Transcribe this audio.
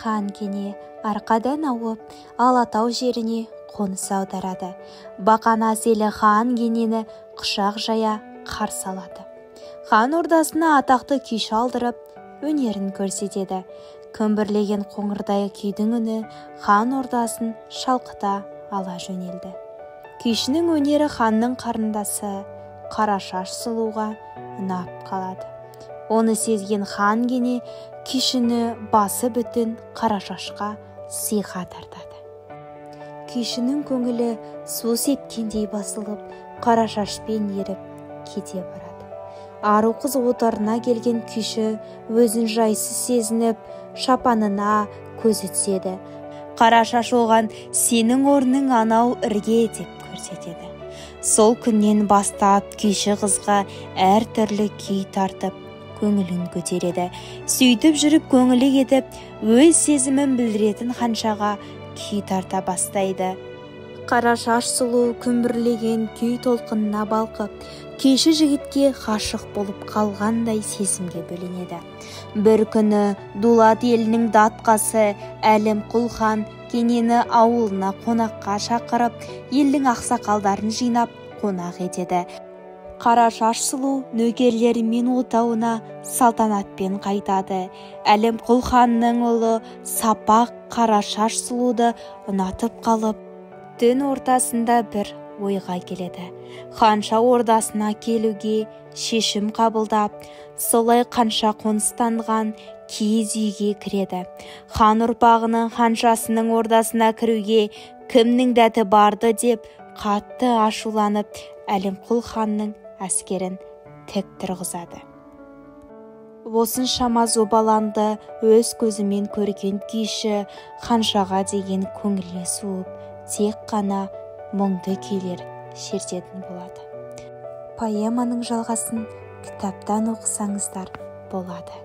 хан кене арқадан ауып Алатау жеріне қоныс аударады. Бақанас елі хан кенені құшақ жая қарсы алады. Хан ордасына атақты күйші алдырып, өнерін көрсетеді. Күмбірлеген қоңырдай күйдің үні хан ордасын шалқыта ала жөнелді. Күйшінің өнері ханның қарындасы Қарашаш сұлуға ұнап қалады. Оны сезген хан кене күйшіні басы бүтін Қарашашқа сыйға тартады. Күйшінің көңілі су сепкендей басылып, Қарашашпен еріп кете барады. Ару қыз отарына келген күйші өзін жайсыз сезініп, шапанына көзі түседі. Қарашаш оған сенің орның анау ірге деп көрсетеді. Сол күннен бастап күйші қызға әр түрлі күй тартып, көңілін көтереді. Сөйтіп жүріп көңілі кетіп, өз сезімін білдіретін ханшаға күй тарта бастайды. Қарашаш сұлу күмбірлеген күй толқынына балқып, күйші жігітке ғашық болып қалғандай сезімге бөленеді. Бір күні Дулат елінің датқасы Әлімқұл хан кенені ауылына қонаққа шақырып, елдің ақсақалдарын жинап қонақ етеді. Қарашаш сұлу нөкерлерімен отауына салтанатпен қайтады. Әлімқұл ханның ұлы Сапақ Қарашаш сұлуды ұнатып қалып, түн ортасында бір ойға келеді. Ханша ордасына келуге шешім қабылдап, солай ханша қоныстанған киіз үйге кіреді. Хан ұрпағының ханшасының ордасына кіруге кімнің дәті барды деп қатты ашуланып, Әлімқұл ханның әскерін тік тұрғызады. Осыншама зобаланды өз көзімен көрген күйші ханшаға деген көңілі суып, тек қана мұңды күйлер шертетін болады. Поэманың жалғасын кітаптан оқысаңыздар болады.